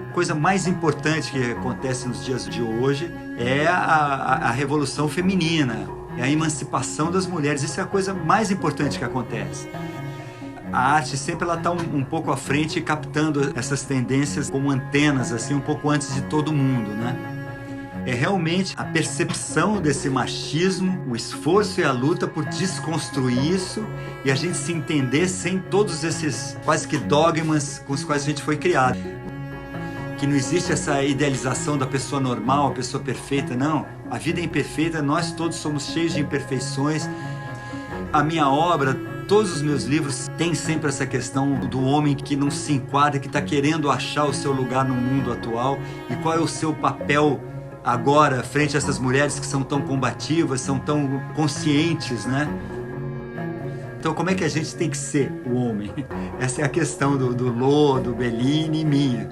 A coisa mais importante que acontece nos dias de hoje é a revolução feminina, é a emancipação das mulheres. Isso é a coisa mais importante que acontece. A arte sempre ela está um pouco à frente, captando essas tendências como antenas, assim, um pouco antes de todo mundo, né? É realmente a percepção desse machismo, o esforço e a luta por desconstruir isso e a gente se entender sem todos esses quase que dogmas com os quais a gente foi criado. Que não existe essa idealização da pessoa normal, a pessoa perfeita, não. A vida é imperfeita, nós todos somos cheios de imperfeições. A minha obra, todos os meus livros têm sempre essa questão do homem que não se enquadra, que está querendo achar o seu lugar no mundo atual e qual é o seu papel agora frente a essas mulheres que são tão combativas, são tão conscientes, né? Então, como é que a gente tem que ser o homem? Essa é a questão do Lô, do Bellini e minha.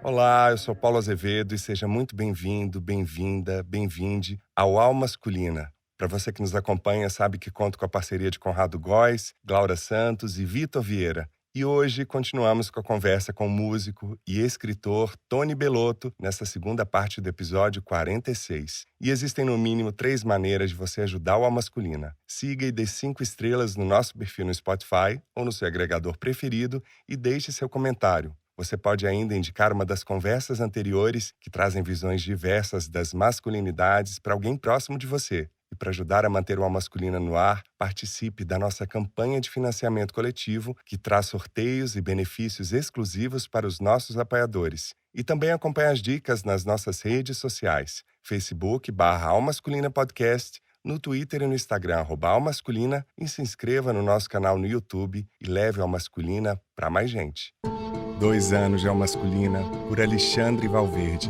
Olá, eu sou Paulo Azevedo e seja muito bem-vindo, bem-vinda, bem-vinde ao Alma Masculina. Para você que nos acompanha, sabe que conto com a parceria de Conrado Góes, Glaura Santos e Vitor Vieira. E hoje continuamos com a conversa com o músico e escritor Tony Bellotto nessa segunda parte do episódio 46. E existem no mínimo 3 maneiras de você ajudar o Alma Masculina. Siga e dê 5 estrelas no nosso perfil no Spotify ou no seu agregador preferido e deixe seu comentário. Você pode ainda indicar uma das conversas anteriores que trazem visões diversas das masculinidades para alguém próximo de você. E para ajudar a manter o Alma Masculina no ar, participe da nossa campanha de financiamento coletivo que traz sorteios e benefícios exclusivos para os nossos apoiadores. E também acompanhe as dicas nas nossas redes sociais, Facebook/Almasculina Podcast, no Twitter e no Instagram @Almasculina, e se inscreva no nosso canal no YouTube e leve o Alma Masculina para mais gente. 2 anos de Alma Masculina, por Alexandre Valverde,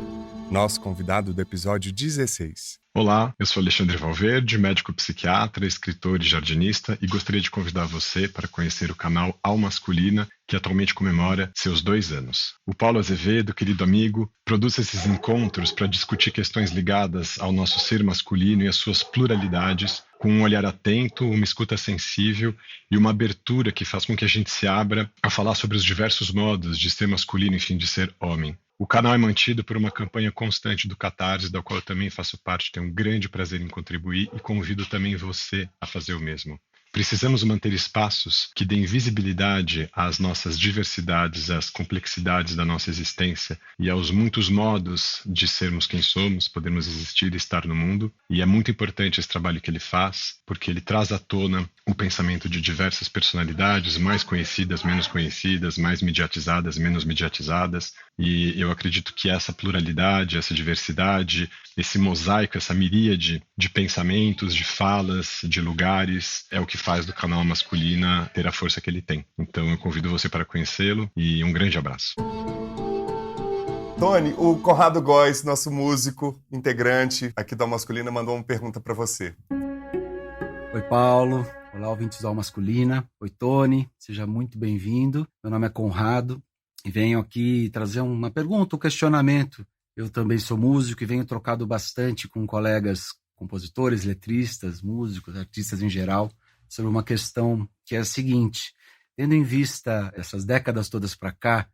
nosso convidado do episódio 16. Olá, eu sou Alexandre Valverde, médico psiquiatra, escritor e jardinista, e gostaria de convidar você para conhecer o canal Alma Masculina, que atualmente comemora seus 2 anos. O Paulo Azevedo, querido amigo, produz esses encontros para discutir questões ligadas ao nosso ser masculino e às suas pluralidades, com um olhar atento, uma escuta sensível e uma abertura que faz com que a gente se abra a falar sobre os diversos modos de ser masculino e, enfim, de ser homem. O canal é mantido por uma campanha constante do Catarse, da qual eu também faço parte, tenho um grande prazer em contribuir e convido também você a fazer o mesmo. Precisamos manter espaços que deem visibilidade às nossas diversidades, às complexidades da nossa existência e aos muitos modos de sermos quem somos, podermos existir e estar no mundo. E é muito importante esse trabalho que ele faz, porque ele traz à tona o pensamento de diversas personalidades, mais conhecidas, menos conhecidas, mais mediatizadas, menos mediatizadas. E eu acredito que essa pluralidade, essa diversidade, esse mosaico, essa miríade de pensamentos, de falas, de lugares, é o que faz do canal Masculina ter a força que ele tem. Então eu convido você para conhecê-lo e um grande abraço. Tony, o Conrado Góes, nosso músico, integrante aqui da Masculina, mandou uma pergunta para você. Oi, Paulo. Olá, ouvintes da Alma Masculina. Oi, Tony. Seja muito bem-vindo. Meu nome é Conrado e venho aqui trazer uma pergunta, um questionamento. Eu também sou músico e venho trocado bastante com colegas compositores, letristas, músicos, artistas em geral, sobre uma questão que é a seguinte: tendo em vista essas décadas todas para cá,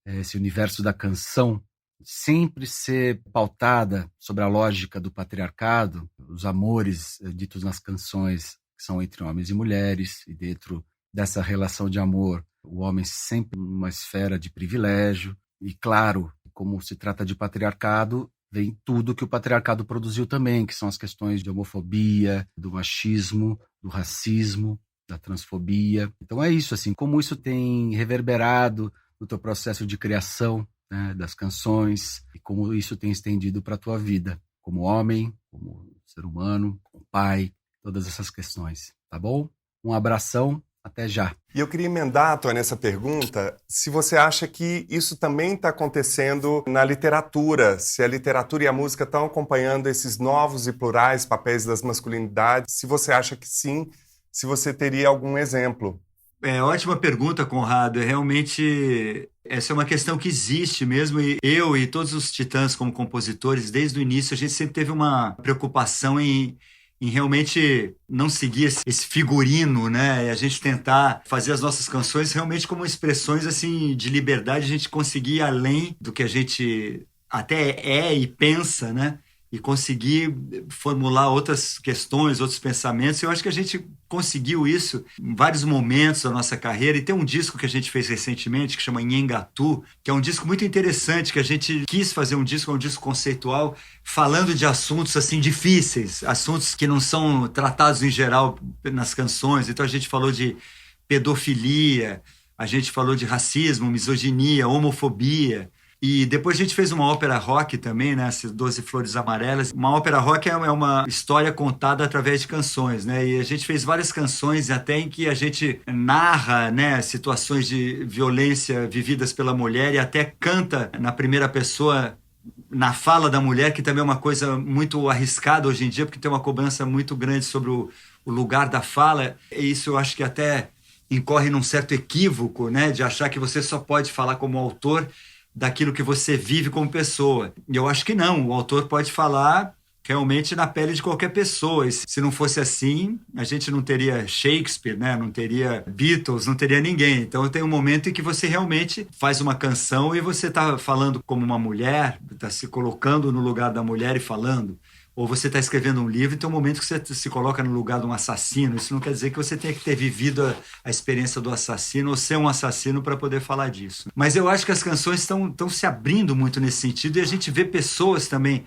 esse universo da canção sempre ser pautada sobre a lógica do patriarcado, os amores ditos nas canções que são entre homens e mulheres, e dentro dessa relação de amor, o homem sempre numa esfera de privilégio, e claro, como se trata de patriarcado, vem tudo que o patriarcado produziu também, que são as questões de homofobia, do machismo, do racismo, da transfobia. Então é isso, assim, como isso tem reverberado no teu processo de criação, né, das canções, e como isso tem estendido para a tua vida, como homem, como ser humano, como pai, todas essas questões, tá bom? Um abração, até já. E eu queria emendar, Tony, essa pergunta, se você acha que isso também está acontecendo na literatura, se a literatura e a música estão acompanhando esses novos e plurais papéis das masculinidades, se você acha que sim, se você teria algum exemplo. Ótima pergunta, Conrado. Realmente, essa é uma questão que existe mesmo, e eu e todos os titãs como compositores, desde o início, a gente sempre teve uma preocupação em em realmente não seguir esse figurino, né? E a gente tentar fazer as nossas canções realmente como expressões assim de liberdade, a gente conseguir ir além do que a gente até é e pensa, né? E conseguir formular outras questões, outros pensamentos. Eu acho que a gente conseguiu isso em vários momentos da nossa carreira. E tem um disco que a gente fez recentemente, que chama Nhengatu, que é um disco muito interessante, que a gente quis fazer um disco conceitual, falando de assuntos assim difíceis, assuntos que não são tratados em geral nas canções. Então a gente falou de pedofilia, a gente falou de racismo, misoginia, homofobia. E depois a gente fez uma ópera rock também, né? Essas 12 Flores Amarelas. Uma ópera rock é uma história contada através de canções, né? E a gente fez várias canções até em que a gente narra, né, situações de violência vividas pela mulher e até canta na primeira pessoa na fala da mulher, que também é uma coisa muito arriscada hoje em dia, porque tem uma cobrança muito grande sobre o lugar da fala. E isso eu acho que até incorre num certo equívoco, né? De achar que você só pode falar como autor daquilo que você vive como pessoa. E eu acho que não, o autor pode falar realmente na pele de qualquer pessoa. E se não fosse assim, a gente não teria Shakespeare, né? Não teria Beatles, não teria ninguém. Então tem um momento em que você realmente faz uma canção e você está falando como uma mulher, está se colocando no lugar da mulher e falando. Ou você está escrevendo um livro e tem um momento que você se coloca no lugar de um assassino. Isso não quer dizer que você tenha que ter vivido a experiência do assassino ou ser um assassino para poder falar disso. Mas eu acho que as canções estão se abrindo muito nesse sentido e a gente vê pessoas também,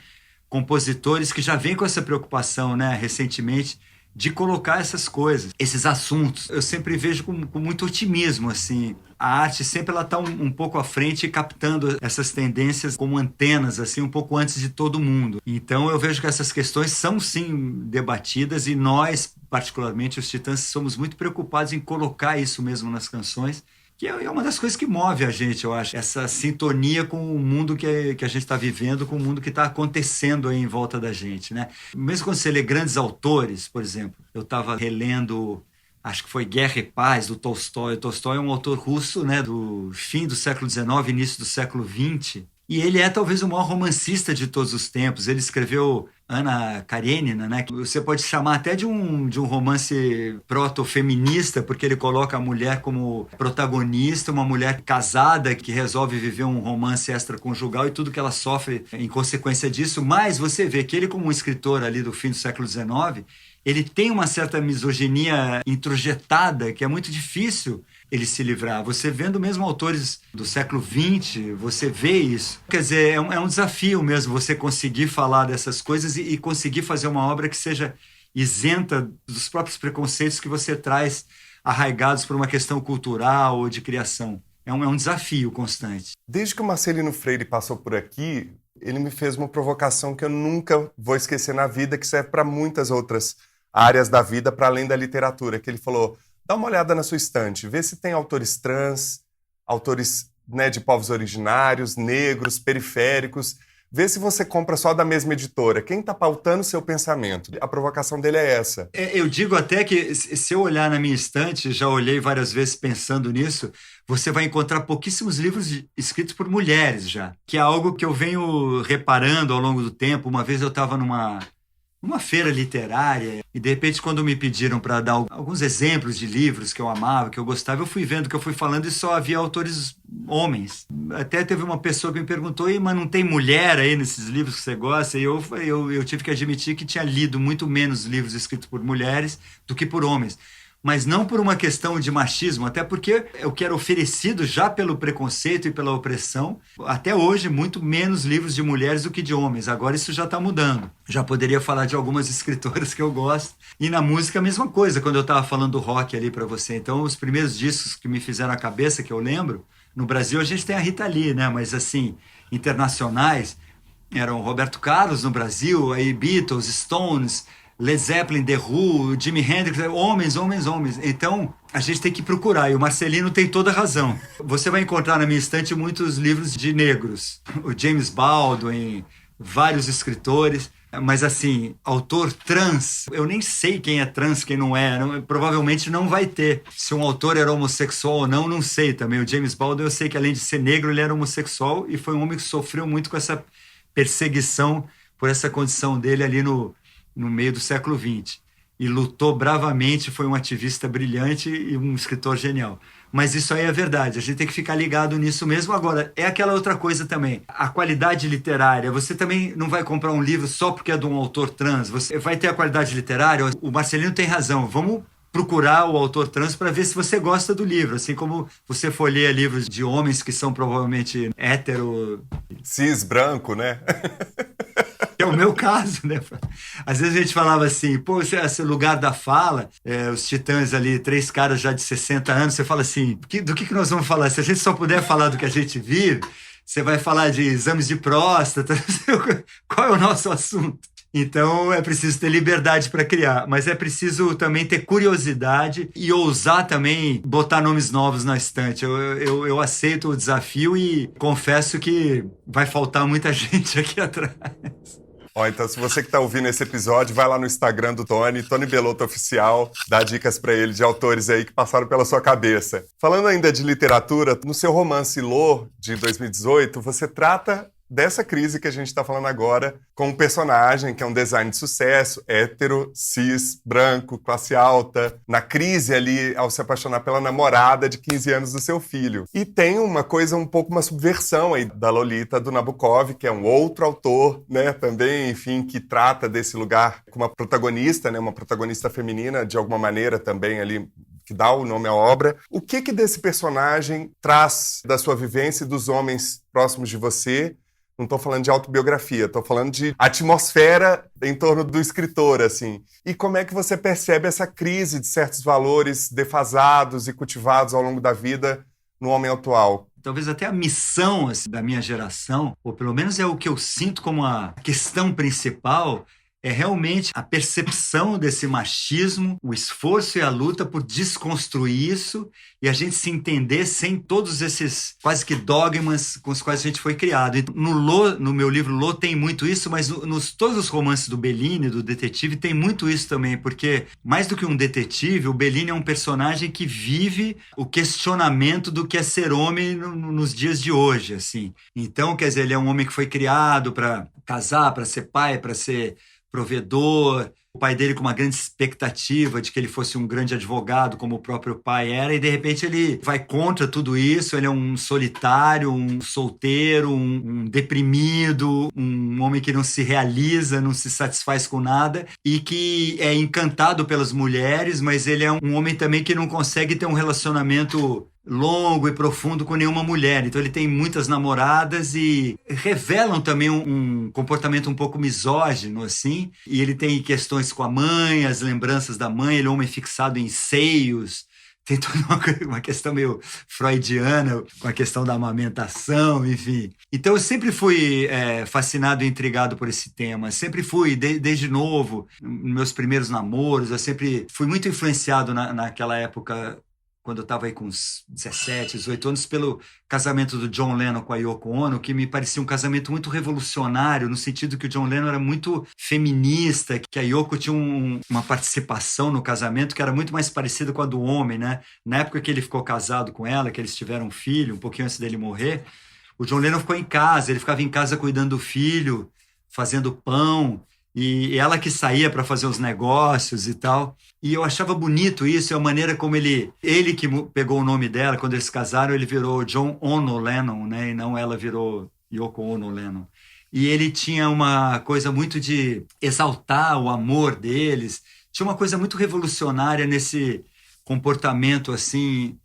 compositores, que já vêm com essa preocupação, né, recentemente, de colocar essas coisas, esses assuntos. Eu sempre vejo com muito otimismo, assim. A arte sempre ela está um pouco à frente, captando essas tendências como antenas, assim, um pouco antes de todo mundo. Então eu vejo que essas questões são, sim, debatidas e nós, particularmente os Titãs, somos muito preocupados em colocar isso mesmo nas canções, que é uma das coisas que move a gente, eu acho. Essa sintonia com o mundo que a gente está vivendo, com o mundo que está acontecendo aí em volta da gente, né? Mesmo quando você lê grandes autores, por exemplo, eu estava relendo, acho que foi Guerra e Paz, do Tolstói. O Tolstói é um autor russo, né, do fim do século XIX, início do século XX. E ele é talvez o maior romancista de todos os tempos. Ele escreveu Ana Karenina, né? Que você pode chamar até de um romance proto-feminista, porque ele coloca a mulher como protagonista, uma mulher casada que resolve viver um romance extraconjugal e tudo que ela sofre em consequência disso. Mas você vê que ele, como um escritor ali do fim do século XIX, ele tem uma certa misoginia introjetada que é muito difícil ele se livrar. Você vendo mesmo autores do século XX, você vê isso. Quer dizer, é um desafio mesmo você conseguir falar dessas coisas e conseguir fazer uma obra que seja isenta dos próprios preconceitos que você traz arraigados por uma questão cultural ou de criação. É um desafio constante. Desde que o Marcelino Freire passou por aqui, ele me fez uma provocação que eu nunca vou esquecer na vida, que serve para muitas outras áreas da vida, para além da literatura, que ele falou: dá uma olhada na sua estante, vê se tem autores trans, autores, né, de povos originários, negros, periféricos. Vê se você compra só da mesma editora. Quem está pautando o seu pensamento? A provocação dele é essa. Eu digo até que, se eu olhar na minha estante, já olhei várias vezes pensando nisso, você vai encontrar pouquíssimos livros escritos por mulheres já, que é algo que eu venho reparando ao longo do tempo. Uma vez eu estava numa feira literária e, de repente, quando me pediram para dar alguns exemplos de livros que eu amava, que eu gostava, eu fui vendo que eu fui falando e só havia autores homens. Até teve uma pessoa que me perguntou: mas não tem mulher aí nesses livros que você gosta? E eu tive que admitir que tinha lido muito menos livros escritos por mulheres do que por homens. Mas não por uma questão de machismo, até porque o que era oferecido já pelo preconceito e pela opressão, até hoje, muito menos livros de mulheres do que de homens. Agora isso já está mudando. Já poderia falar de algumas escritoras que eu gosto. E na música a mesma coisa, quando eu estava falando do rock ali para você. Então, os primeiros discos que me fizeram a cabeça, que eu lembro, no Brasil a gente tem a Rita Lee, né? Mas assim, internacionais, eram Roberto Carlos no Brasil, aí Beatles, Stones, Led Zeppelin, The Who, Jimi Hendrix, homens. Então, a gente tem que procurar, e o Marcelino tem toda a razão. Você vai encontrar na minha estante muitos livros de negros, o James Baldwin, vários escritores, mas assim, autor trans, eu nem sei quem é trans, quem não é, provavelmente não vai ter. Se um autor era homossexual ou não sei também. O James Baldwin, eu sei que além de ser negro, ele era homossexual e foi um homem que sofreu muito com essa perseguição por essa condição dele ali no no meio do século XX. E lutou bravamente, foi um ativista brilhante e um escritor genial. Mas isso aí é verdade, a gente tem que ficar ligado nisso mesmo. Agora, é aquela outra coisa também, a qualidade literária. Você também não vai comprar um livro só porque é de um autor trans, você vai ter a qualidade literária. O Marcelino tem razão, vamos procurar o autor trans para ver se você gosta do livro, assim como você folheia livros de homens que são provavelmente hétero... Cis, branco, né? É o meu caso, né? Às vezes a gente falava assim, pô, esse lugar da fala, os Titãs ali, 3 caras já de 60 anos, você fala assim, do que nós vamos falar? Se a gente só puder falar do que a gente vive, você vai falar de exames de próstata, qual é o nosso assunto? Então é preciso ter liberdade para criar, mas é preciso também ter curiosidade e ousar também botar nomes novos na estante. Eu aceito o desafio e confesso que vai faltar muita gente aqui atrás. Então, se você que está ouvindo esse episódio, vai lá no Instagram do Tony Belotto Oficial, dá dicas para ele de autores aí que passaram pela sua cabeça. Falando ainda de literatura, no seu romance Lô, de 2018, você trata dessa crise que a gente está falando agora com um personagem que é um design de sucesso, hétero, cis, branco, classe alta, na crise ali ao se apaixonar pela namorada de 15 anos do seu filho. E tem uma coisa, um pouco uma subversão aí da Lolita, do Nabokov, que é um outro autor, né, também, enfim, que trata desse lugar com uma protagonista, né, uma protagonista feminina, de alguma maneira também ali, que dá o nome à obra. O que desse personagem traz da sua vivência e dos homens próximos de você? Não estou falando de autobiografia, estou falando de atmosfera em torno do escritor, assim. E como é que você percebe essa crise de certos valores defasados e cultivados ao longo da vida no homem atual? Talvez até a missão assim, da minha geração, ou pelo menos é o que eu sinto como a questão principal, é realmente a percepção desse machismo, o esforço e a luta por desconstruir isso e a gente se entender sem todos esses quase que dogmas com os quais a gente foi criado. E no meu livro Lô tem muito isso, mas todos os romances do Bellini, do detetive, tem muito isso também, porque mais do que um detetive, o Bellini é um personagem que vive o questionamento do que é ser homem nos dias de hoje, assim. Então, quer dizer, ele é um homem que foi criado para casar, para ser pai, para ser provedor, o pai dele com uma grande expectativa de que ele fosse um grande advogado, como o próprio pai era, e de repente ele vai contra tudo isso, ele é um solitário, um solteiro, um deprimido, um homem que não se realiza, não se satisfaz com nada, e que é encantado pelas mulheres, mas ele é um homem também que não consegue ter um relacionamento longo e profundo com nenhuma mulher. Então ele tem muitas namoradas e revelam também um comportamento um pouco misógino, assim. E ele tem questões com a mãe, as lembranças da mãe, ele é um homem fixado em seios. Tem toda uma questão meio freudiana com a questão da amamentação, enfim. Então eu sempre fui fascinado e intrigado por esse tema. Sempre fui, desde novo, nos meus primeiros namoros, eu sempre fui muito influenciado naquela época, quando eu estava aí com uns 17, 18 anos, pelo casamento do John Lennon com a Yoko Ono, que me parecia um casamento muito revolucionário, no sentido que o John Lennon era muito feminista, que a Yoko tinha uma participação no casamento que era muito mais parecida com a do homem, né? Na época que ele ficou casado com ela, que eles tiveram um filho, um pouquinho antes dele morrer, o John Lennon ficou em casa, ele ficava em casa cuidando do filho, fazendo pão, e ela que saía para fazer os negócios e tal. E eu achava bonito isso, a maneira como ele que pegou o nome dela, quando eles se casaram, ele virou John Ono Lennon, né? E não ela virou Yoko Ono Lennon. E ele tinha uma coisa muito de exaltar o amor deles, tinha uma coisa muito revolucionária nesse comportamento assim,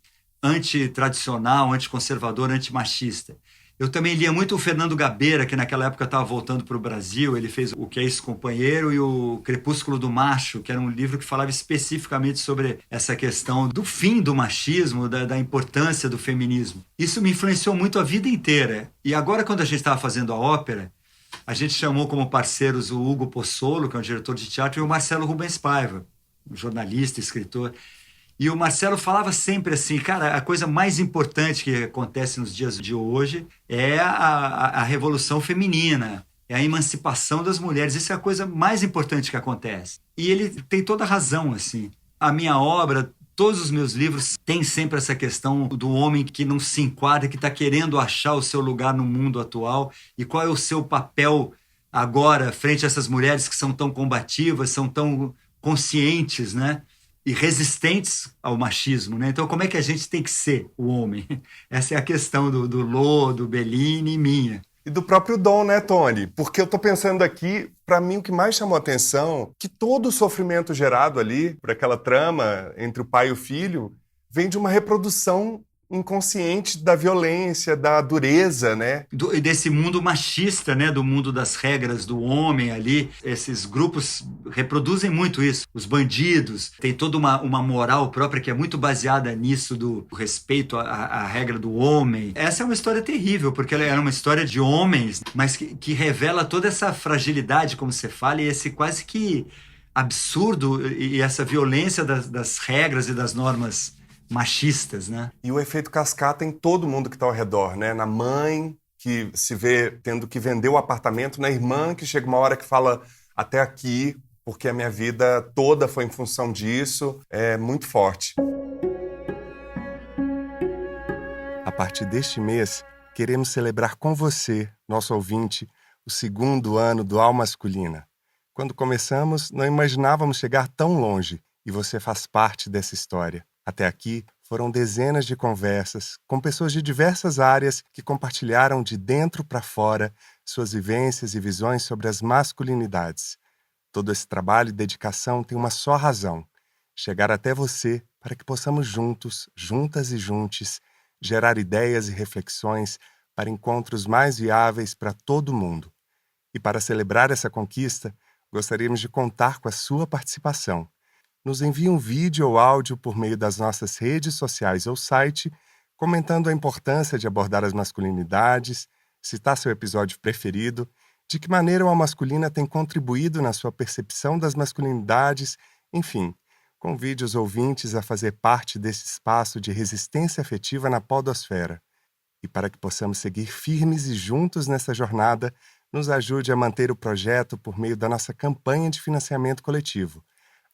antitradicional, anticonservador, antimachista. Eu também lia muito o Fernando Gabeira, que naquela época estava voltando para o Brasil. Ele fez O Que é Esse Companheiro e o Crepúsculo do Macho, que era um livro que falava especificamente sobre essa questão do fim do machismo, da importância do feminismo. Isso me influenciou muito a vida inteira. E agora, quando a gente estava fazendo a ópera, a gente chamou como parceiros o Hugo Pozzolo, que é um diretor de teatro, e o Marcelo Rubens Paiva, um jornalista, escritor. E o Marcelo falava sempre assim, cara, a coisa mais importante que acontece nos dias de hoje é a revolução feminina, é a emancipação das mulheres. Isso é a coisa mais importante que acontece. E ele tem toda a razão, assim. A minha obra, todos os meus livros têm sempre essa questão do homem que não se enquadra, que está querendo achar o seu lugar no mundo atual e qual é o seu papel agora frente a essas mulheres que são tão combativas, são tão conscientes, né? E resistentes ao machismo, né? Então, como é que a gente tem que ser o homem? Essa é a questão do Lô, do Bellini e minha. E do próprio Dom, né, Tony? Porque eu tô pensando aqui, para mim o que mais chamou a atenção, que todo o sofrimento gerado ali, por aquela trama entre o pai e o filho, vem de uma reprodução inconsciente da violência, da dureza, né? E desse mundo machista, né? Do mundo das regras do homem ali. Esses grupos reproduzem muito isso. Os bandidos, tem toda uma moral própria que é muito baseada nisso do respeito à regra do homem. Essa é uma história terrível, porque ela é uma história de homens, mas que revela toda essa fragilidade, como você fala, e esse quase que absurdo e essa violência das regras e das normas machistas, né? E o efeito cascata em todo mundo que está ao redor, né? Na mãe, que se vê tendo que vender o apartamento, na irmã, que chega uma hora que fala até aqui, porque a minha vida toda foi em função disso. É muito forte. A partir deste mês, queremos celebrar com você, nosso ouvinte, o 2º ano do Alma Masculina. Quando começamos, não imaginávamos chegar tão longe, e você faz parte dessa história. Até aqui, foram dezenas de conversas com pessoas de diversas áreas que compartilharam de dentro para fora suas vivências e visões sobre as masculinidades. Todo esse trabalho e dedicação tem uma só razão: chegar até você para que possamos juntos, juntas e juntes, gerar ideias e reflexões para encontros mais viáveis para todo mundo. E para celebrar essa conquista, gostaríamos de contar com a sua participação. Nos envie um vídeo ou áudio por meio das nossas redes sociais ou site, comentando a importância de abordar as masculinidades, citar seu episódio preferido, de que maneira a masculina tem contribuído na sua percepção das masculinidades, enfim, convide os ouvintes a fazer parte desse espaço de resistência afetiva na podosfera. E para que possamos seguir firmes e juntos nessa jornada, nos ajude a manter o projeto por meio da nossa campanha de financiamento coletivo.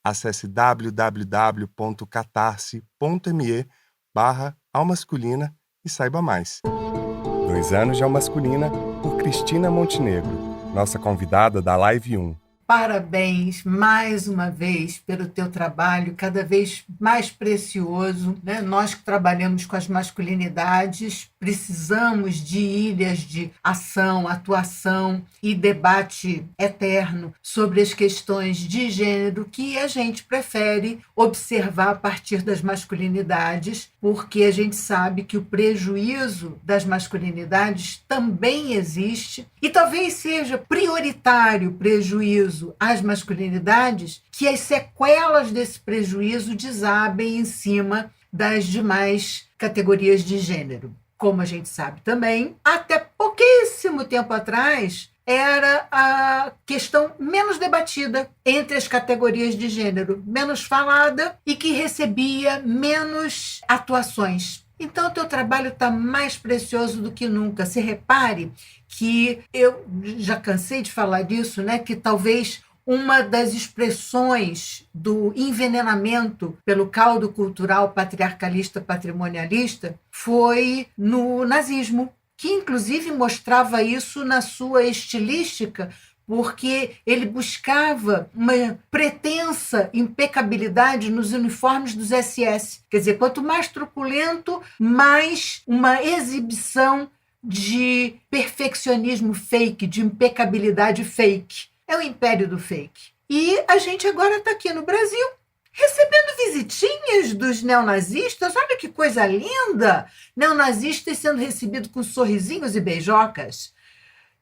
Acesse www.catarse.me/almasculina e saiba mais. 2 anos de Almasculina, por Cristina Montenegro, nossa convidada da Live 1. Parabéns mais uma vez pelo teu trabalho, cada vez mais precioso, né? Nós que trabalhamos com as masculinidades precisamos de ilhas de ação, atuação e debate eterno sobre as questões de gênero que a gente prefere observar a partir das masculinidades, porque a gente sabe que o prejuízo das masculinidades também existe e talvez seja prioritário o prejuízo às masculinidades, que as sequelas desse prejuízo desabem em cima das demais categorias de gênero. Como a gente sabe também, até pouquíssimo tempo atrás, era a questão menos debatida entre as categorias de gênero, menos falada e que recebia menos atuações. Então, o teu trabalho está mais precioso do que nunca. Se repare que eu já cansei de falar disso, né? Que talvez uma das expressões do envenenamento pelo caldo cultural patriarcalista patrimonialista foi no nazismo, que inclusive mostrava isso na sua estilística, porque ele buscava uma pretensa impecabilidade nos uniformes dos SS. Quer dizer, quanto mais truculento, mais uma exibição de perfeccionismo fake, de impecabilidade fake. É o império do fake. E a gente agora está aqui no Brasil, recebendo visitinhas dos neonazistas. Olha que coisa linda! Neonazistas sendo recebidos com sorrisinhos e beijocas.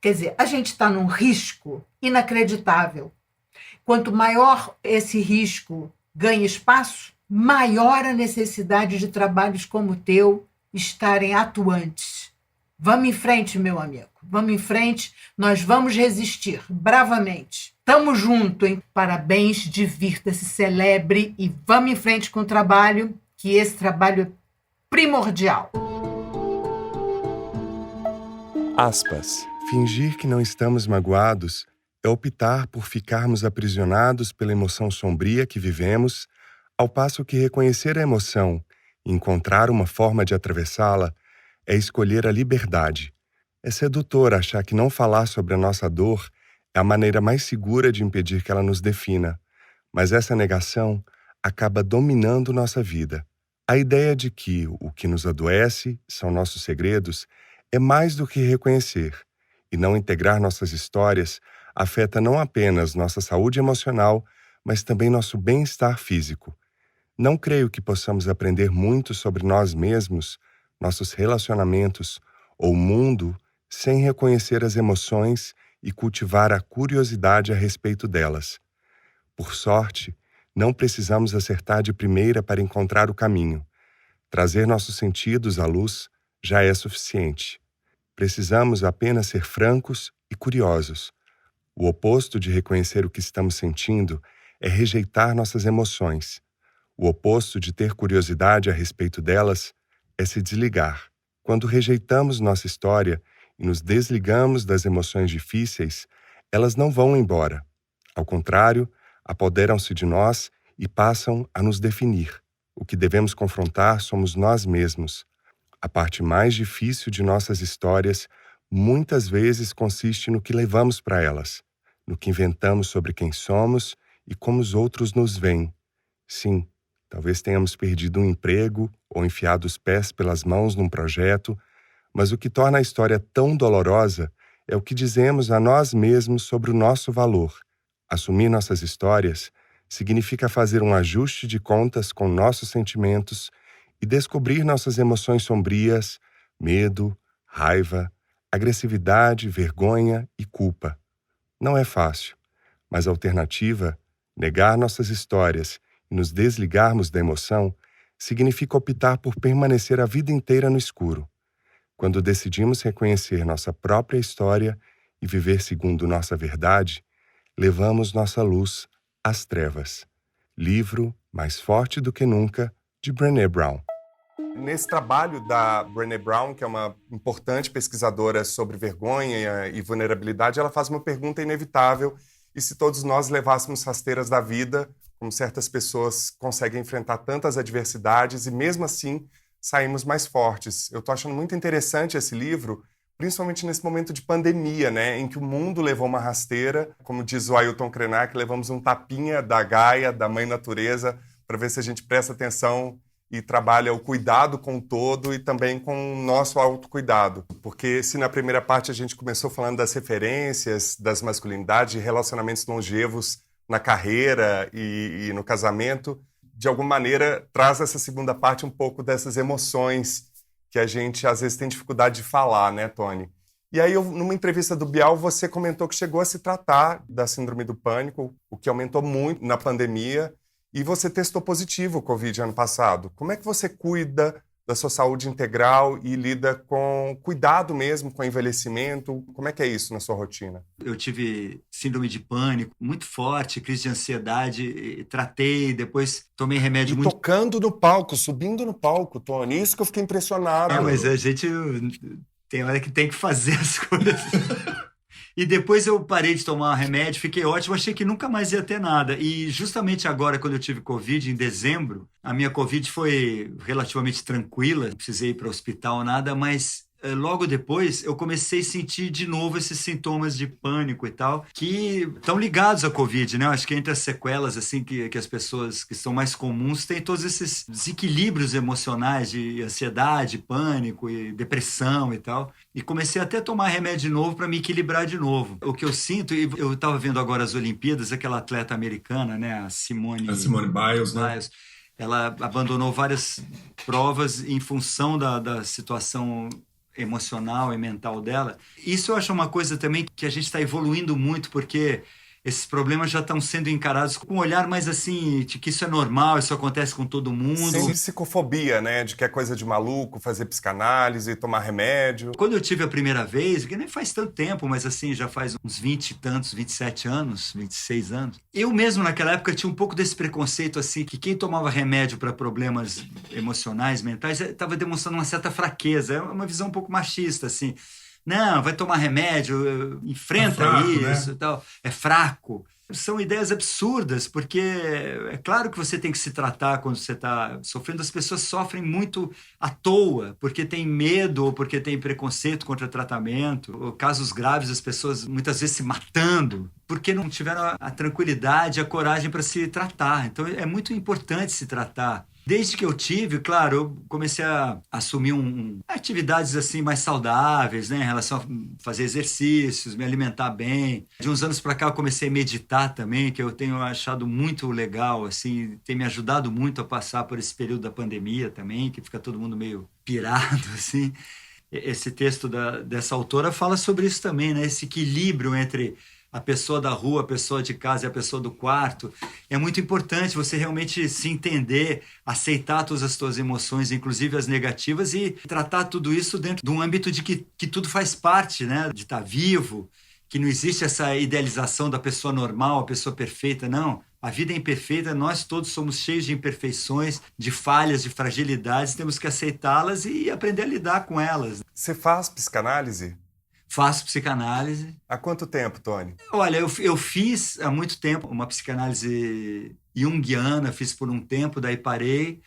Quer dizer, a gente está num risco inacreditável. Quanto maior esse risco ganha espaço, maior a necessidade de trabalhos como o teu estarem atuantes. Vamos em frente, meu amigo. Vamos em frente. Nós vamos resistir bravamente. Tamo junto, hein? Parabéns, divirta-se, celebre e vamos em frente com o trabalho, que esse trabalho é primordial. Aspas. Fingir que não estamos magoados é optar por ficarmos aprisionados pela emoção sombria que vivemos, ao passo que reconhecer a emoção e encontrar uma forma de atravessá-la é escolher a liberdade. É sedutor achar que não falar sobre a nossa dor É a maneira mais segura de impedir que ela nos defina, mas essa negação acaba dominando nossa vida. A ideia de que o que nos adoece são nossos segredos é mais do que reconhecer, e não integrar nossas histórias afeta não apenas nossa saúde emocional, mas também nosso bem-estar físico. Não creio que possamos aprender muito sobre nós mesmos, nossos relacionamentos ou o mundo sem reconhecer as emoções e cultivar a curiosidade a respeito delas. Por sorte, não precisamos acertar de primeira para encontrar o caminho. Trazer nossos sentidos à luz já é suficiente. Precisamos apenas ser francos e curiosos. O oposto de reconhecer o que estamos sentindo é rejeitar nossas emoções. O oposto de ter curiosidade a respeito delas é se desligar. Quando rejeitamos nossa história e nos desligamos das emoções difíceis, elas não vão embora. Ao contrário, apoderam-se de nós e passam a nos definir. O que devemos confrontar somos nós mesmos. A parte mais difícil de nossas histórias muitas vezes consiste no que levamos para elas, no que inventamos sobre quem somos e como os outros nos veem. Sim, talvez tenhamos perdido um emprego ou enfiado os pés pelas mãos num projeto, mas o que torna a história tão dolorosa é o que dizemos a nós mesmos sobre o nosso valor. Assumir nossas histórias significa fazer um ajuste de contas com nossos sentimentos e descobrir nossas emoções sombrias, medo, raiva, agressividade, vergonha e culpa. Não é fácil, mas a alternativa, negar nossas histórias e nos desligarmos da emoção, significa optar por permanecer a vida inteira no escuro. Quando decidimos reconhecer nossa própria história e viver segundo nossa verdade, levamos nossa luz às trevas. Livro Mais Forte do que Nunca, de Brené Brown. Nesse trabalho da Brené Brown, que é uma importante pesquisadora sobre vergonha e vulnerabilidade, ela faz uma pergunta inevitável: e se todos nós levássemos rasteiras da vida, como certas pessoas conseguem enfrentar tantas adversidades e mesmo assim saímos mais fortes? Eu estou achando muito interessante esse livro, principalmente nesse momento de pandemia, né, em que o mundo levou uma rasteira, como diz o Ailton Krenak, levamos um tapinha da Gaia, da Mãe Natureza, para ver se a gente presta atenção e trabalha o cuidado com o todo e também com o nosso autocuidado. Porque se na primeira parte a gente começou falando das referências, das masculinidades, de relacionamentos longevos na carreira e no casamento, de alguma maneira traz essa segunda parte um pouco dessas emoções que a gente às vezes tem dificuldade de falar, né, Tony? E aí, numa entrevista do Bial, você comentou que chegou a se tratar da síndrome do pânico, o que aumentou muito na pandemia, e você testou positivo o Covid ano passado. Como é que você cuida da sua saúde integral e lida com cuidado mesmo com o envelhecimento? Como é que é isso na sua rotina? Eu tive síndrome de pânico muito forte, crise de ansiedade, tratei, depois tomei remédio muito... tocando no palco, subindo no palco, Tony. Isso que eu fiquei impressionado. Mas a gente tem hora que tem que fazer as coisas. E depois eu parei de tomar remédio, fiquei ótimo, achei que nunca mais ia ter nada. E justamente agora, quando eu tive Covid, em dezembro, a minha Covid foi relativamente tranquila, não precisei ir para o hospital, nada, mas logo depois eu comecei a sentir de novo esses sintomas de pânico e tal, que estão ligados à Covid, né? Eu acho que entre as sequelas, assim, que as pessoas que são mais comuns têm todos esses desequilíbrios emocionais de ansiedade, pânico e depressão e tal. E comecei até a tomar remédio de novo para me equilibrar de novo. O que eu sinto, e eu estava vendo agora as Olimpíadas, aquela atleta americana, né? A Simone Biles, né? Ela abandonou várias provas em função da situação emocional e mental dela. Isso eu acho uma coisa também que a gente está evoluindo muito, porque esses problemas já estão sendo encarados com um olhar mais assim, de que isso é normal, isso acontece com todo mundo. Sem psicofobia, né? De que é coisa de maluco, fazer psicanálise, tomar remédio. Quando eu tive a primeira vez, que nem faz tanto tempo, mas assim, já faz uns 20 e tantos, 27 anos, 26 anos. Eu mesmo, naquela época, tinha um pouco desse preconceito, assim, que quem tomava remédio para problemas emocionais, mentais, estava demonstrando uma certa fraqueza. É uma visão um pouco machista, assim. Não, vai tomar remédio, enfrenta isso, né? E tal. É fraco. São ideias absurdas, porque é claro que você tem que se tratar quando você está sofrendo. As pessoas sofrem muito à toa, porque tem medo ou porque tem preconceito contra tratamento. Ou casos graves, as pessoas muitas vezes se matando, porque não tiveram a tranquilidade, a coragem para se tratar. Então é muito importante se tratar. Desde que eu tive, claro, eu comecei a assumir atividades assim mais saudáveis, né, em relação a fazer exercícios, me alimentar bem. De uns anos para cá eu comecei a meditar também, que eu tenho achado muito legal, assim, tem me ajudado muito a passar por esse período da pandemia também, que fica todo mundo meio pirado, assim. Esse texto dessa autora fala sobre isso também, né, esse equilíbrio entre a pessoa da rua, a pessoa de casa e a pessoa do quarto. É muito importante você realmente se entender, aceitar todas as suas emoções, inclusive as negativas, e tratar tudo isso dentro de um âmbito de que tudo faz parte, né? De estar vivo, que não existe essa idealização da pessoa normal, a pessoa perfeita, não. A vida é imperfeita, nós todos somos cheios de imperfeições, de falhas, de fragilidades, temos que aceitá-las e aprender a lidar com elas. Você faz psicanálise? Faço psicanálise. Há quanto tempo, Tony? Olha, eu fiz há muito tempo uma psicanálise junguiana, fiz por um tempo, daí parei.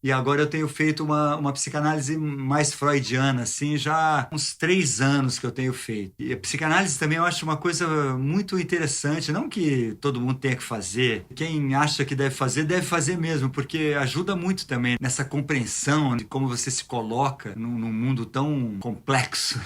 E agora eu tenho feito uma psicanálise mais freudiana, assim, já há uns 3 anos que eu tenho feito. E a psicanálise também eu acho uma coisa muito interessante, não que todo mundo tenha que fazer. Quem acha que deve fazer mesmo, porque ajuda muito também nessa compreensão de como você se coloca num mundo tão complexo.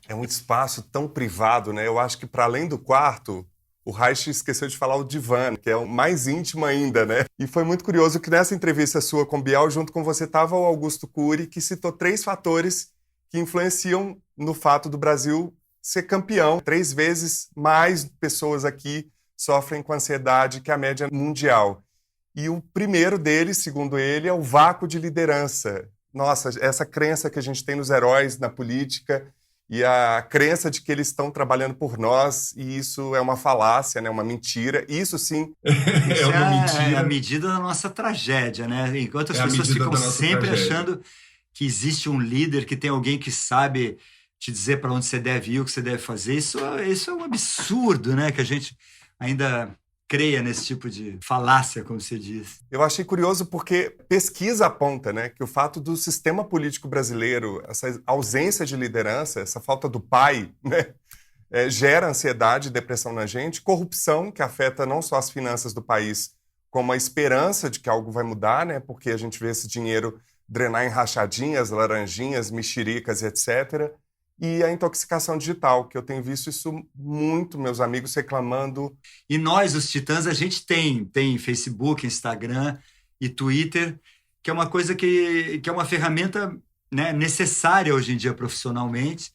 É um espaço tão privado, né? Eu acho que para além do quarto, o Reich esqueceu de falar o divã, que é o mais íntimo ainda, né? E foi muito curioso que nessa entrevista sua com Biel, junto com você estava o Augusto Cury, que citou 3 fatores que influenciam no fato do Brasil ser campeão. 3 vezes mais pessoas aqui sofrem com ansiedade que a média mundial. E o primeiro deles, segundo ele, é o vácuo de liderança. Nossa, essa crença que a gente tem nos heróis, na política, e a crença de que eles estão trabalhando por nós, e isso é uma falácia, né? Uma mentira. Isso sim. Isso uma mentira. É a medida da nossa tragédia, né? Enquanto as pessoas ficam sempre achando que existe um líder, que tem alguém que sabe te dizer para onde você deve ir, o que você deve fazer, isso é um absurdo, né? Que a gente ainda creia nesse tipo de falácia, como você diz. Eu achei curioso porque pesquisa aponta, né, que o fato do sistema político brasileiro, essa ausência de liderança, essa falta do pai, né, gera ansiedade e depressão na gente, corrupção, que afeta não só as finanças do país, como a esperança de que algo vai mudar, né, porque a gente vê esse dinheiro drenar em rachadinhas, laranjinhas, mexericas, etc., e a intoxicação digital, que eu tenho visto isso muito, meus amigos reclamando. E nós, os Titãs, a gente tem Facebook, Instagram e Twitter, que é uma coisa que é uma ferramenta, né, necessária hoje em dia profissionalmente.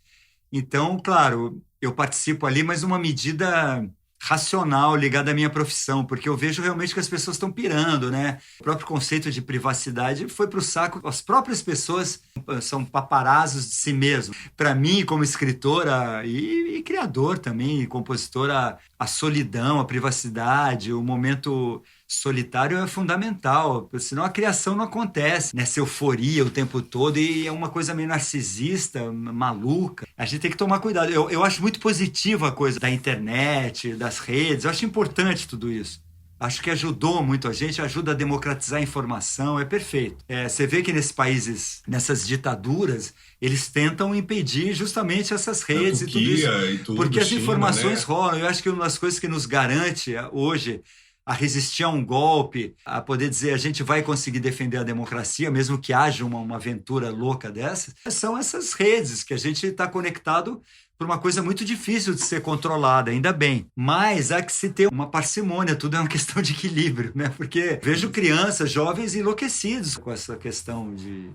Então, claro, eu participo ali, mas uma medida racional ligada à minha profissão, porque eu vejo realmente que as pessoas estão pirando, né? O próprio conceito de privacidade foi para o saco. As próprias pessoas são paparazzos de si mesmo. Para mim, como escritora e criador também, e compositora, a solidão, a privacidade, o momento solitário é fundamental, senão a criação não acontece, né? Essa euforia o tempo todo, e é uma coisa meio narcisista, maluca. A gente tem que tomar cuidado. Eu acho muito positiva a coisa da internet, das redes, eu acho importante tudo isso. Acho que ajudou muito a gente, ajuda a democratizar a informação, é perfeito. Você vê que nesses países, nessas ditaduras, eles tentam impedir justamente essas redes e tudo isso. Porque as informações rolam. Eu acho que uma das coisas que nos garante hoje a resistir a um golpe, a poder dizer a gente vai conseguir defender a democracia, mesmo que haja uma aventura louca dessas, são essas redes que a gente está conectado por uma coisa muito difícil de ser controlada, ainda bem. Mas há que se ter uma parcimônia, tudo é uma questão de equilíbrio, né? Porque vejo crianças, jovens enlouquecidos com essa questão de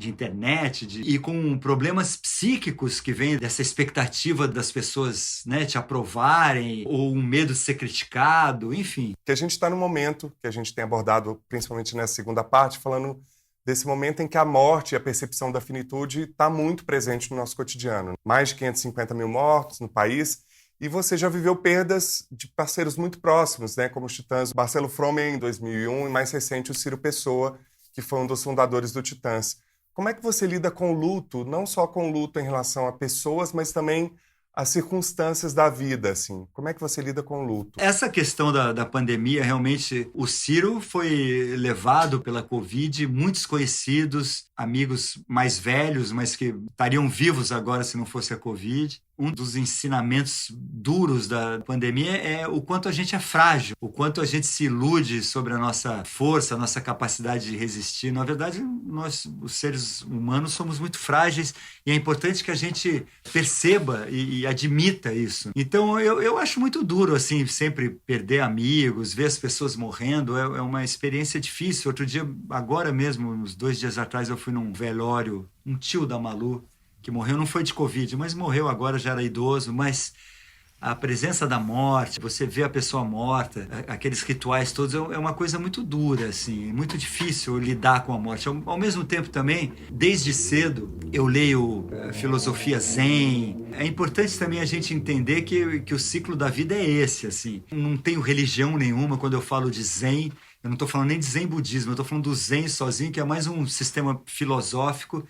internet e com problemas psíquicos que vêm dessa expectativa das pessoas, né, te aprovarem, ou um medo de ser criticado, enfim. Que a gente está num momento que a gente tem abordado, principalmente nessa segunda parte, falando desse momento em que a morte e a percepção da finitude está muito presente no nosso cotidiano. Mais de 550 mil mortos no país, e você já viveu perdas de parceiros muito próximos, né, como os Titãs, Marcelo Fromen em 2001 e mais recente o Ciro Pessoa, que foi um dos fundadores do Titãs. Como é que você lida com o luto, não só com o luto em relação a pessoas, mas também as circunstâncias da vida, assim. Como é que você lida com o luto? Essa questão da pandemia, realmente, o Ciro foi levado pela Covid, muitos conhecidos, amigos mais velhos, mas que estariam vivos agora se não fosse a Covid. Um dos ensinamentos duros da pandemia é o quanto a gente é frágil, o quanto a gente se ilude sobre a nossa força, a nossa capacidade de resistir. Na verdade, nós, os seres humanos, somos muito frágeis e é importante que a gente perceba e admita isso. Então, eu acho muito duro, assim, sempre perder amigos, ver as pessoas morrendo, é uma experiência difícil. Outro dia, agora mesmo, uns 2 dias atrás, eu fui num velório, um tio da Malu, que morreu, não foi de Covid, mas morreu agora, já era idoso, mas a presença da morte, você vê a pessoa morta, aqueles rituais todos, é uma coisa muito dura, assim, é muito difícil lidar com a morte. Ao mesmo tempo também, desde cedo, eu leio filosofia zen. É importante também a gente entender que o ciclo da vida é esse, assim. Não tenho religião nenhuma quando eu falo de zen. Eu não estou falando nem de zen budismo, eu estou falando do zen sozinho, que é mais um sistema filosófico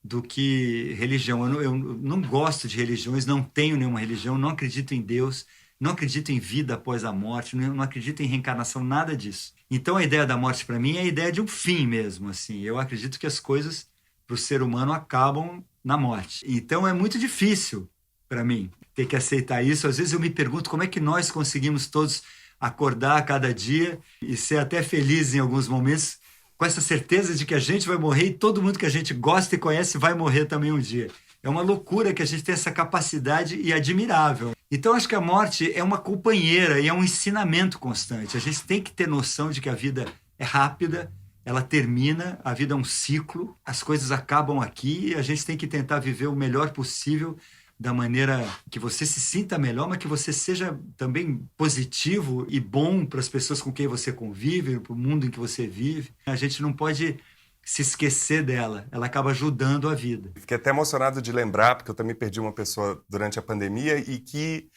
do que religião. Eu não gosto de religiões, não tenho nenhuma religião, não acredito em Deus, não acredito em vida após a morte, não acredito em reencarnação, nada disso. Então a ideia da morte para mim é a ideia de um fim mesmo, assim. Eu acredito que as coisas para o ser humano acabam na morte. Então é muito difícil para mim ter que aceitar isso. Às vezes eu me pergunto como é que nós conseguimos todos acordar a cada dia e ser até felizes em alguns momentos, com essa certeza de que a gente vai morrer e todo mundo que a gente gosta e conhece vai morrer também um dia. É uma loucura que a gente tem essa capacidade e admirável. Então, acho que a morte é uma companheira e é um ensinamento constante. A gente tem que ter noção de que a vida é rápida, ela termina, a vida é um ciclo, as coisas acabam aqui e a gente tem que tentar viver o melhor possível da maneira que você se sinta melhor, mas que você seja também positivo e bom para as pessoas com quem você convive, para o mundo em que você vive. A gente não pode se esquecer dela, ela acaba ajudando a vida. Fiquei até emocionado de lembrar, porque eu também perdi uma pessoa durante a pandemia e que,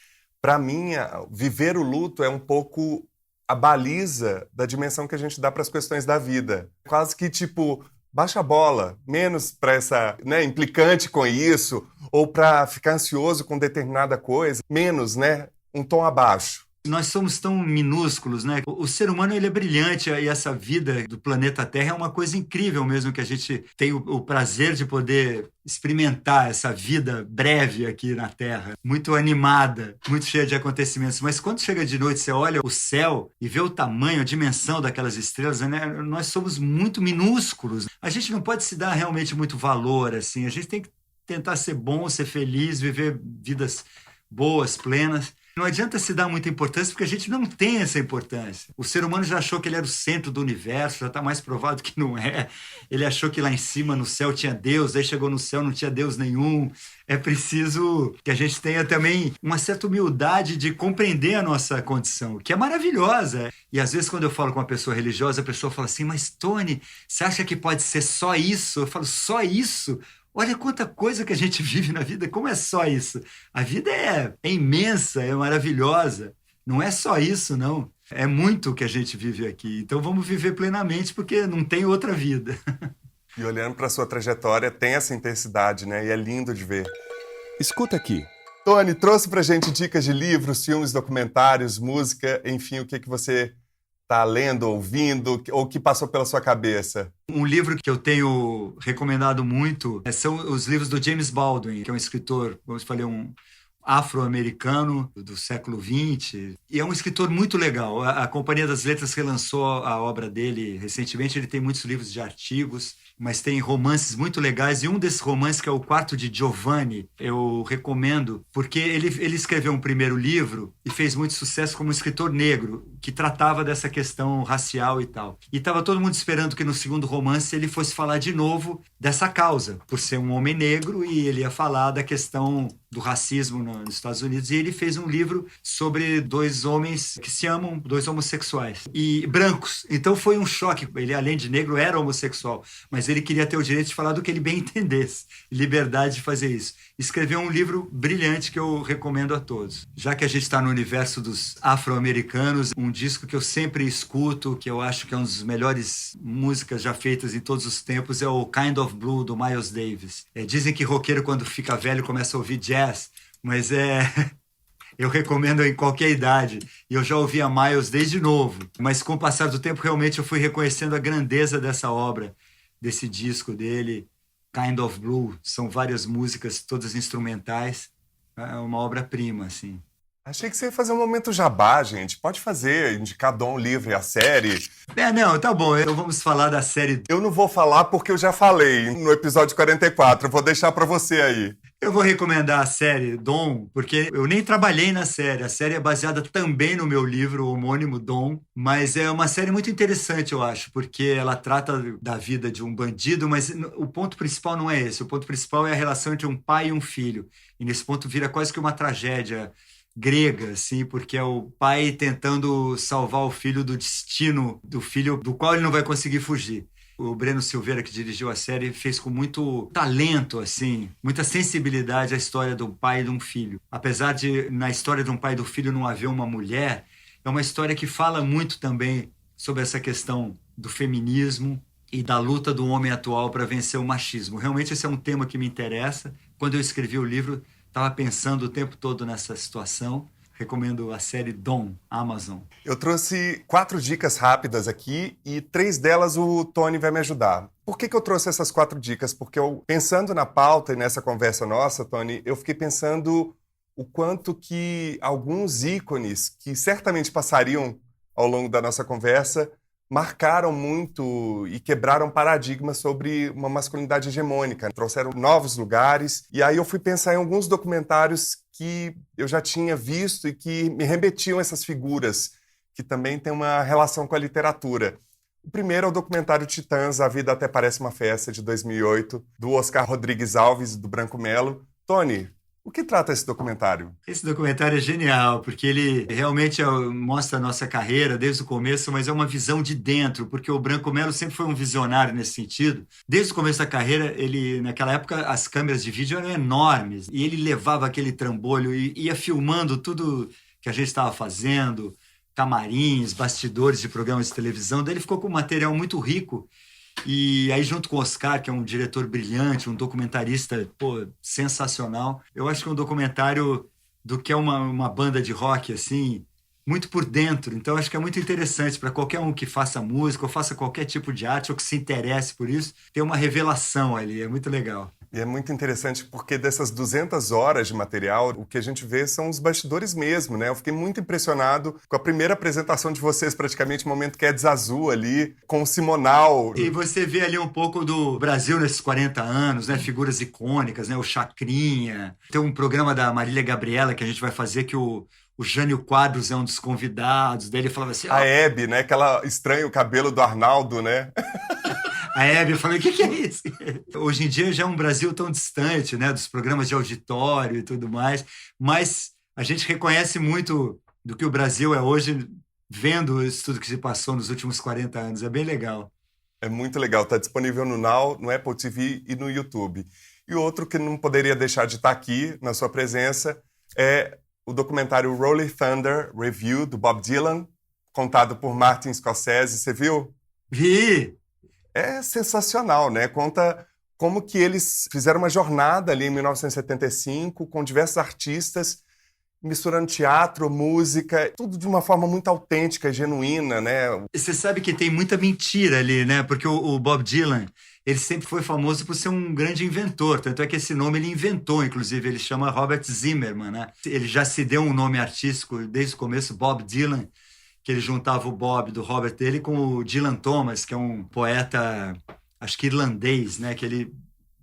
para mim, viver o luto é um pouco a baliza da dimensão que a gente dá para as questões da vida. Quase que, tipo, baixa a bola, menos para essa, né, implicante com isso, ou para ficar ansioso com determinada coisa, menos, né, um tom abaixo. Nós somos tão minúsculos, né? O ser humano, ele é brilhante e essa vida do planeta Terra é uma coisa incrível mesmo, que a gente tem o prazer de poder experimentar essa vida breve aqui na Terra, muito animada, muito cheia de acontecimentos. Mas quando chega de noite, você olha o céu e vê o tamanho, a dimensão daquelas estrelas, né? Nós somos muito minúsculos. A gente não pode se dar realmente muito valor, assim. A gente tem que tentar ser bom, ser feliz, viver vidas boas, plenas. Não adianta se dar muita importância, porque a gente não tem essa importância. O ser humano já achou que ele era o centro do universo, já está mais provado que não é. Ele achou que lá em cima, no céu, tinha Deus, aí chegou no céu, não tinha Deus nenhum. É preciso que a gente tenha também uma certa humildade de compreender a nossa condição, que é maravilhosa. E às vezes, quando eu falo com uma pessoa religiosa, a pessoa fala assim, mas Tony, você acha que pode ser só isso? Eu falo, só isso? Olha quanta coisa que a gente vive na vida, como é só isso? A vida é imensa, é maravilhosa. Não é só isso, não. É muito o que a gente vive aqui. Então vamos viver plenamente, porque não tem outra vida. E olhando para a sua trajetória, tem essa intensidade, né? E é lindo de ver. Escuta aqui. Tony, trouxe pra gente dicas de livros, filmes, documentários, música, enfim, o que você está lendo, ouvindo, ou que passou pela sua cabeça? Um livro que eu tenho recomendado muito são os livros do James Baldwin, que é um escritor, como eu falei, um afro-americano do século XX, e é um escritor muito legal. A Companhia das Letras relançou a obra dele recentemente, ele tem muitos livros de artigos, mas tem romances muito legais, e um desses romances, que é o Quarto de Giovanni, eu recomendo, porque ele escreveu um primeiro livro e fez muito sucesso como escritor negro, que tratava dessa questão racial e tal. E estava todo mundo esperando que no segundo romance ele fosse falar de novo dessa causa, por ser um homem negro, e ele ia falar da questão do racismo nos Estados Unidos, e ele fez um livro sobre 2 homens que se amam, 2 homossexuais, e brancos. Então foi um choque, ele além de negro era homossexual, mas ele queria ter o direito de falar do que ele bem entendesse, liberdade de fazer isso. Escreveu um livro brilhante que eu recomendo a todos. Já que a gente está no universo dos afro-americanos, um disco que eu sempre escuto, que eu acho que é uma das melhores músicas já feitas em todos os tempos, é o Kind of Blue, do Miles Davis. Dizem que roqueiro, quando fica velho, começa a ouvir jazz, Mas eu recomendo em qualquer idade. E eu já ouvia Miles desde novo. Mas com o passar do tempo, realmente eu fui reconhecendo a grandeza dessa obra, desse disco dele, Kind of Blue. São várias músicas, todas instrumentais. É uma obra-prima, assim. Achei que você ia fazer um momento jabá, gente. Pode fazer, indicar Dom, o livro e a série. Não, tá bom. Então vamos falar da série. Eu não vou falar porque eu já falei no episódio 44. Eu vou deixar pra você aí. Eu vou recomendar a série Dom, porque eu nem trabalhei na série. A série é baseada também no meu livro homônimo Dom, mas é uma série muito interessante, eu acho, porque ela trata da vida de um bandido, mas o ponto principal não é esse. O ponto principal é a relação entre um pai e um filho. E nesse ponto vira quase que uma tragédia grega, assim, porque é o pai tentando salvar o filho do destino do filho do qual ele não vai conseguir fugir. O Breno Silveira, que dirigiu a série, fez com muito talento, assim, muita sensibilidade a história de um pai e de um filho. Apesar de, na história de um pai e do filho, não haver uma mulher, é uma história que fala muito também sobre essa questão do feminismo e da luta do homem atual para vencer o machismo. Realmente esse é um tema que me interessa. Quando eu escrevi o livro, estava pensando o tempo todo nessa situação. Recomendo a série Dom, Amazon. Eu trouxe 4 dicas rápidas aqui e 3 delas o Tony vai me ajudar. Por que eu trouxe essas 4 dicas? Porque pensando na pauta e nessa conversa nossa, Tony, eu fiquei pensando o quanto que alguns ícones que certamente passariam ao longo da nossa conversa marcaram muito e quebraram paradigmas sobre uma masculinidade hegemônica, trouxeram novos lugares. E aí eu fui pensar em alguns documentários que eu já tinha visto e que me remetiam a essas figuras, que também têm uma relação com a literatura. O primeiro é o documentário Titãs, A Vida Até Parece Uma Festa, de 2008, do Oscar Rodrigues Alves e do Branco Melo. Tony, o que trata esse documentário? Esse documentário é genial, porque ele realmente mostra a nossa carreira desde o começo, mas é uma visão de dentro, porque o Branco Melo sempre foi um visionário nesse sentido. Desde o começo da carreira, naquela época, as câmeras de vídeo eram enormes, e ele levava aquele trambolho e ia filmando tudo que a gente estava fazendo, camarins, bastidores de programas de televisão. Daí ele ficou com um material muito rico. E aí, junto com o Oscar, que é um diretor brilhante, um documentarista, sensacional, eu acho que é um documentário do que é uma banda de rock, assim, muito por dentro. Então, acho que é muito interessante para qualquer um que faça música ou faça qualquer tipo de arte ou que se interesse por isso, ter uma revelação ali, é muito legal. E é muito interessante porque dessas 200 horas de material, o que a gente vê são os bastidores mesmo, né? Eu fiquei muito impressionado com a primeira apresentação de vocês, praticamente, o momento que é Azul ali, com o Simonal. E você vê ali um pouco do Brasil nesses 40 anos, né? Figuras icônicas, né? O Chacrinha. Tem um programa da Marília Gabriela que a gente vai fazer que o Jânio Quadros é um dos convidados. Daí ele falava assim... A Hebe, né? Que ela estranha o cabelo do Arnaldo, né? A Hebe, eu falei, o que é isso? Hoje em dia já é um Brasil tão distante, né, dos programas de auditório e tudo mais, mas a gente reconhece muito do que o Brasil é hoje, vendo isso tudo que se passou nos últimos 40 anos. É bem legal. É muito legal. Está disponível no Now, no Apple TV e no YouTube. E outro que não poderia deixar de estar aqui, na sua presença, é o documentário Rolling Thunder Review, do Bob Dylan, contado por Martin Scorsese. Você viu? Vi! É sensacional, né? Conta como que eles fizeram uma jornada ali em 1975 com diversos artistas, misturando teatro, música, tudo de uma forma muito autêntica e genuína, né? Você sabe que tem muita mentira ali, né? Porque o Bob Dylan, ele sempre foi famoso por ser um grande inventor, tanto é que esse nome ele inventou, inclusive, ele chama Robert Zimmerman, né? Ele já se deu um nome artístico desde o começo, Bob Dylan, que ele juntava o Bob do Robert dele com o Dylan Thomas, que é um poeta, acho que irlandês, né, que ele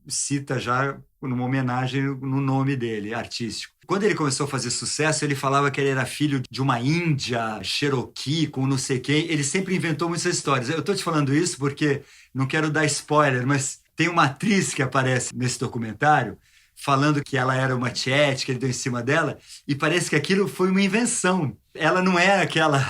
cita já numa homenagem no nome dele, artístico. Quando ele começou a fazer sucesso, ele falava que ele era filho de uma índia Cherokee, com não sei quem. Ele sempre inventou muitas histórias. Eu estou te falando isso porque não quero dar spoiler, mas tem uma atriz que aparece nesse documentário falando que ela era uma tiete, que ele deu em cima dela, e parece que aquilo foi uma invenção. Ela não é aquela...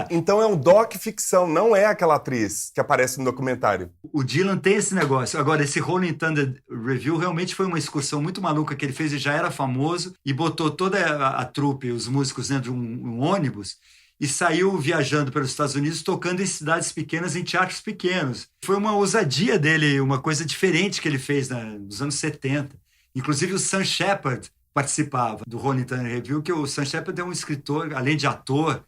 Então é um doc-ficção, não é aquela atriz que aparece no documentário. O Dylan tem esse negócio. Agora, esse Rolling Thunder Review realmente foi uma excursão muito maluca que ele fez e já era famoso, e botou toda a trupe, os músicos dentro de um ônibus, e saiu viajando pelos Estados Unidos, tocando em cidades pequenas, em teatros pequenos. Foi uma ousadia dele, uma coisa diferente que ele fez nos anos 70. Inclusive o Sam Shepard, participava do Rolling Thunder Review, que o Sam Shepard é um escritor, além de ator,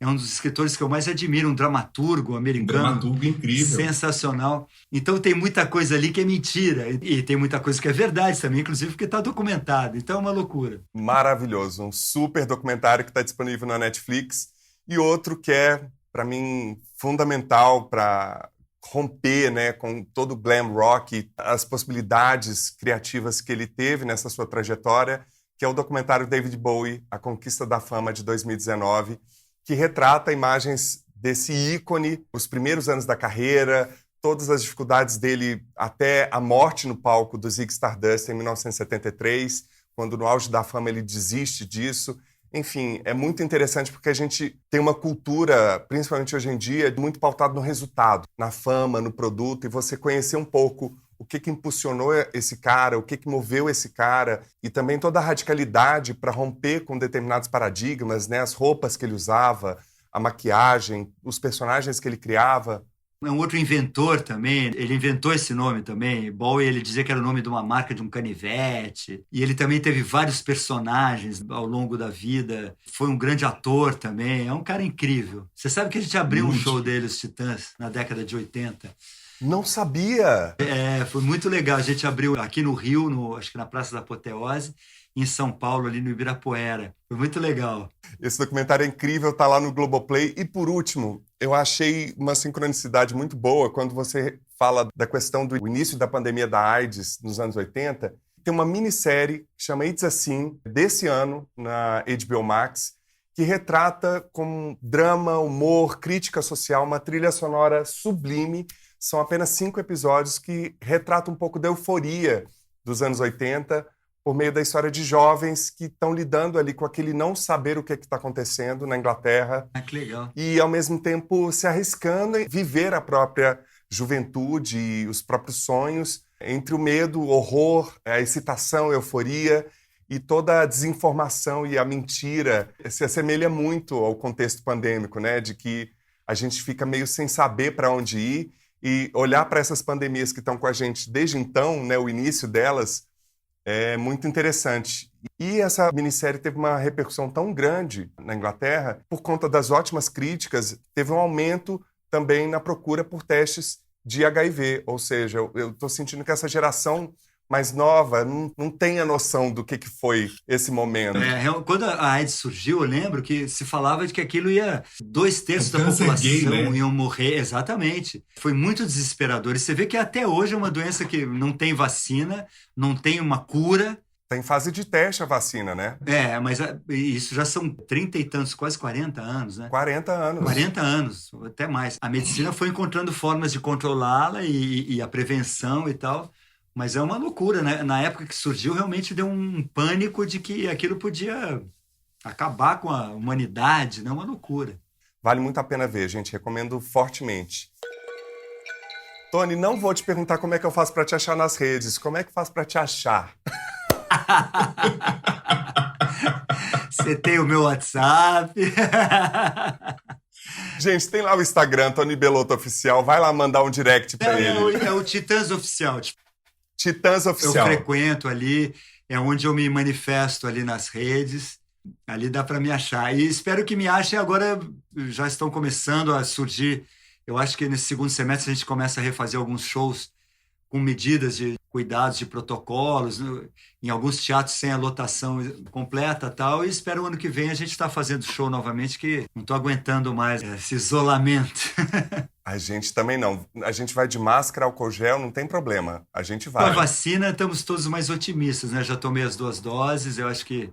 é um dos escritores que eu mais admiro, um dramaturgo americano. Um dramaturgo incrível. Sensacional. Então tem muita coisa ali que é mentira e tem muita coisa que é verdade também, inclusive porque está documentado. Então é uma loucura. Maravilhoso. Um super documentário que está disponível na Netflix. E outro que é, para mim, fundamental para romper, né, com todo o glam rock, as possibilidades criativas que ele teve nessa sua trajetória, que é o documentário David Bowie, A Conquista da Fama, de 2019, que retrata imagens desse ícone, os primeiros anos da carreira, todas as dificuldades dele até a morte no palco do Ziggy Stardust em 1973, quando no auge da fama ele desiste disso. Enfim, é muito interessante porque a gente tem uma cultura, principalmente hoje em dia, muito pautada no resultado, na fama, no produto, e você conhecer um pouco o que impulsionou esse cara, o que moveu esse cara, e também toda a radicalidade para romper com determinados paradigmas, né? As roupas que ele usava, a maquiagem, os personagens que ele criava. É um outro inventor também, ele inventou esse nome também. Bowie, ele dizia que era o nome de uma marca de um canivete. E ele também teve vários personagens ao longo da vida. Foi um grande ator também, é um cara incrível. Você sabe que a gente abriu um show dele, os Titãs, na década de 80. Não sabia! Foi muito legal. A gente abriu aqui no Rio, acho que na Praça da Apoteose, em São Paulo, ali no Ibirapuera. Foi muito legal. Esse documentário é incrível, tá lá no Globoplay. E por último, eu achei uma sincronicidade muito boa quando você fala da questão do início da pandemia da AIDS nos anos 80. Tem uma minissérie que chama It's a Sin, desse ano, na HBO Max, que retrata com drama, humor, crítica social, uma trilha sonora sublime. São apenas 5 episódios que retratam um pouco da euforia dos anos 80, por meio da história de jovens que estão lidando ali com aquele não saber o que está acontecendo na Inglaterra. Ah, que legal. E, ao mesmo tempo, se arriscando em viver a própria juventude e os próprios sonhos, entre o medo, o horror, a excitação, a euforia e toda a desinformação e a mentira. Se assemelha muito ao contexto pandêmico, né? De que a gente fica meio sem saber para onde ir, e olhar para essas pandemias que estão com a gente desde então, né, o início delas, é muito interessante. E essa minissérie teve uma repercussão tão grande na Inglaterra, por conta das ótimas críticas, teve um aumento também na procura por testes de HIV. Ou seja, eu estou sentindo que essa geração mais nova não tem a noção do que foi esse momento. Quando a AIDS surgiu, eu lembro que se falava de que aquilo ia... 2/3 da câncer população gay, né? iam morrer. Exatamente. Foi muito desesperador. E você vê que até hoje é uma doença que não tem vacina, não tem uma cura. Está em fase de teste a vacina, né? Mas isso já são 30 e tantos, quase 40 anos, né? 40 anos. 40 anos, até mais. A medicina foi encontrando formas de controlá-la e a prevenção e tal. Mas é uma loucura, né? Na época que surgiu, realmente deu um pânico de que aquilo podia acabar com a humanidade, né? Uma loucura. Vale muito a pena ver, gente. Recomendo fortemente. Tony, não vou te perguntar como é que eu faço para te achar nas redes. Como é que eu faço para te achar? Você tem o meu WhatsApp. Gente, tem lá o Instagram, Tony Bellotto Oficial. Vai lá mandar um direct para ele. É o Titãs Oficial. Titãs Oficial. Eu frequento ali, é onde eu me manifesto ali nas redes. Ali dá para me achar. E espero que me achem agora. Já estão começando a surgir. Eu acho que nesse segundo semestre a gente começa a refazer alguns shows com medidas de cuidados, de protocolos, em alguns teatros sem a lotação completa e tal. E espero o ano que vem a gente estar fazendo show novamente, que não estou aguentando mais esse isolamento. A gente também não. A gente vai de máscara, álcool gel, não tem problema. A gente vai. Com a vacina, estamos todos mais otimistas, né? Já tomei as 2 doses, eu acho que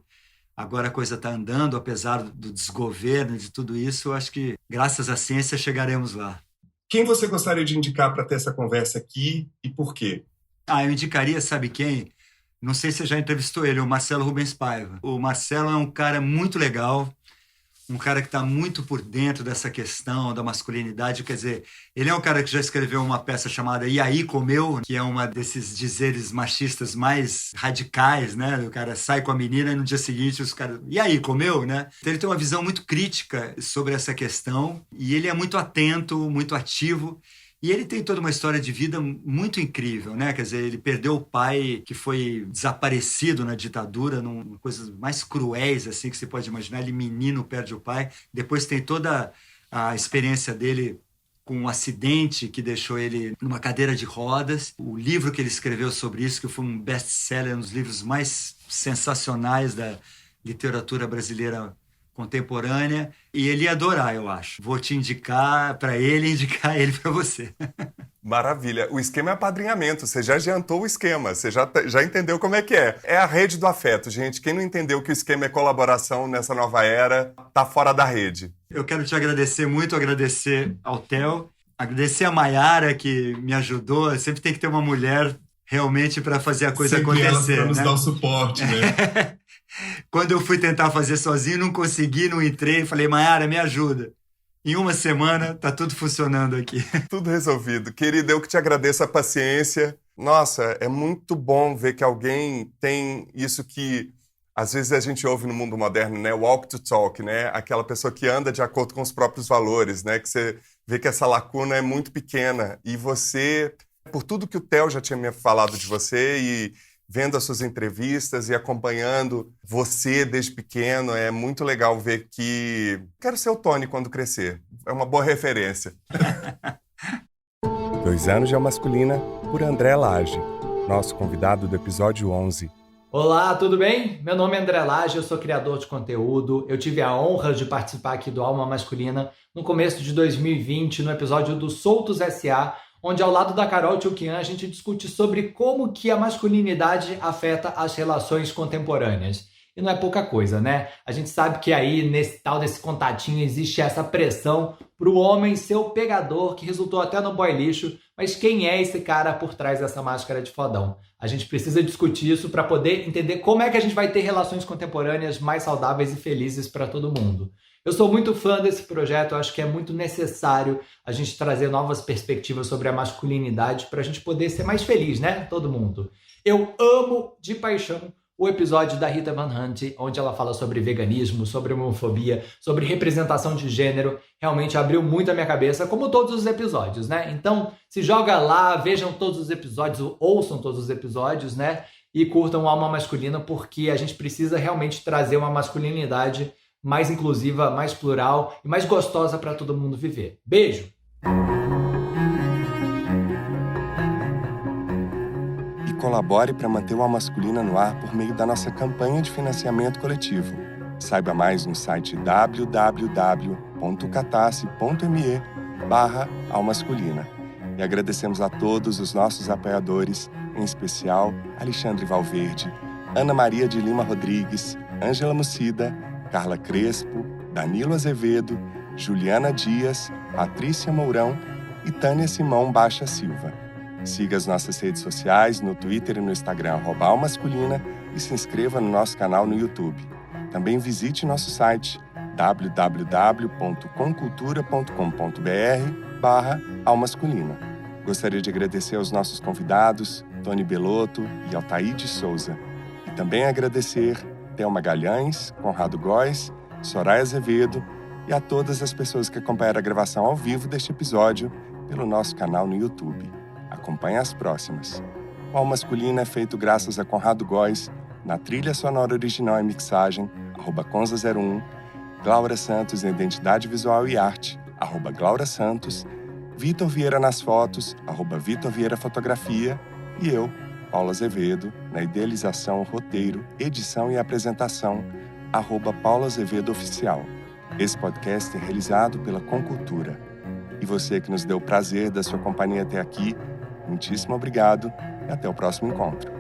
agora a coisa está andando, apesar do desgoverno, de tudo isso. Eu acho que, graças à ciência, chegaremos lá. Quem você gostaria de indicar para ter essa conversa aqui e por quê? Eu indicaria, sabe quem? Não sei se você já entrevistou ele, o Marcelo Rubens Paiva. O Marcelo é um cara muito legal, um cara que está muito por dentro dessa questão da masculinidade. Quer dizer, ele é um cara que já escreveu uma peça chamada E aí, Comeu, que é uma desses dizeres machistas mais radicais, né? O cara sai com a menina e no dia seguinte os caras... E aí, comeu, né? Então ele tem uma visão muito crítica sobre essa questão e ele é muito atento, muito ativo. E ele tem toda uma história de vida muito incrível, né? Quer dizer, ele perdeu o pai que foi desaparecido na ditadura, numa coisas mais cruéis assim que você pode imaginar. Ele, menino, perde o pai. Depois tem toda a experiência dele com um acidente que deixou ele numa cadeira de rodas. O livro que ele escreveu sobre isso, que foi um best-seller, um dos livros mais sensacionais da literatura brasileira contemporânea, e ele ia adorar, eu acho. Vou te indicar para ele e indicar ele para você. Maravilha. O esquema é apadrinhamento. Você já adiantou o esquema. Você já entendeu como é que é. É a rede do afeto, gente. Quem não entendeu que o esquema é colaboração nessa nova era, tá fora da rede. Eu quero te agradecer muito, agradecer ao Theo, agradecer a Mayara, que me ajudou. Sempre tem que ter uma mulher realmente para fazer a coisa sempre acontecer. Ela para nos né? dar o suporte, né? Quando eu fui tentar fazer sozinho, não consegui, não entrei. Falei, Mayara, me ajuda. Em uma semana, tá tudo funcionando aqui. Tudo resolvido. Querido, eu que te agradeço a paciência. Nossa, é muito bom ver que alguém tem isso que às vezes a gente ouve no mundo moderno, né? Walk to talk, né? Aquela pessoa que anda de acordo com os próprios valores, né? Que você vê que essa lacuna é muito pequena. E você, por tudo que o Theo já tinha me falado de você e vendo as suas entrevistas e acompanhando você desde pequeno, é muito legal ver que quero ser o Tony quando crescer. É uma boa referência. 2 anos de Alma Masculina, por André Lage, nosso convidado do episódio 11. Olá, tudo bem? Meu nome é André Lage, eu sou criador de conteúdo. Eu tive a honra de participar aqui do Alma Masculina no começo de 2020, no episódio do Soltos S.A., onde ao lado da Carol Tchoukian a gente discute sobre como que a masculinidade afeta as relações contemporâneas. E não é pouca coisa, né? A gente sabe que aí, nesse contatinho, existe essa pressão para o homem ser o pegador, que resultou até no boy lixo, mas quem é esse cara por trás dessa máscara de fodão? A gente precisa discutir isso para poder entender como é que a gente vai ter relações contemporâneas mais saudáveis e felizes para todo mundo. Eu sou muito fã desse projeto, eu acho que é muito necessário a gente trazer novas perspectivas sobre a masculinidade para a gente poder ser mais feliz, né? Todo mundo. Eu amo de paixão o episódio da Rita Van Hunt, onde ela fala sobre veganismo, sobre homofobia, sobre representação de gênero. Realmente abriu muito a minha cabeça, como todos os episódios, né? Então, se joga lá, vejam todos os episódios, ouçam todos os episódios, né? E curtam o Alma Masculina, porque a gente precisa realmente trazer uma masculinidade mais inclusiva, mais plural e mais gostosa para todo mundo viver. Beijo! E colabore para manter o Alma Masculina no ar por meio da nossa campanha de financiamento coletivo. Saiba mais no site www.catarse.me/almasculina. E agradecemos a todos os nossos apoiadores, em especial Alexandre Valverde, Ana Maria de Lima Rodrigues, Ângela Mucida, Carla Crespo, Danilo Azevedo, Juliana Dias, Patrícia Mourão e Tânia Simão Baixa Silva. Siga as nossas redes sociais no Twitter e no Instagram @almasculina e se inscreva no nosso canal no YouTube. Também visite nosso site www.comcultura.com.br/almasculina. Gostaria de agradecer aos nossos convidados, Tony Belotto e Altaíde Souza. E também agradecer Theo Magalhães, Conrado Góes, Soraya Azevedo e a todas as pessoas que acompanharam a gravação ao vivo deste episódio pelo nosso canal no YouTube. Acompanhe as próximas. O Alma Masculina é feito graças a Conrado Góes, na trilha sonora original e mixagem, @Conza01, Glaura Santos em Identidade Visual e Arte, @Glaura Santos, Vitor Vieira nas fotos, @Vitor Vieira Fotografia, e eu, Paulo Azevedo, na idealização, roteiro, edição e apresentação, @Paulo Azevedo Oficial. Esse podcast é realizado pela Concultura. E você que nos deu o prazer da sua companhia até aqui, muitíssimo obrigado e até o próximo encontro.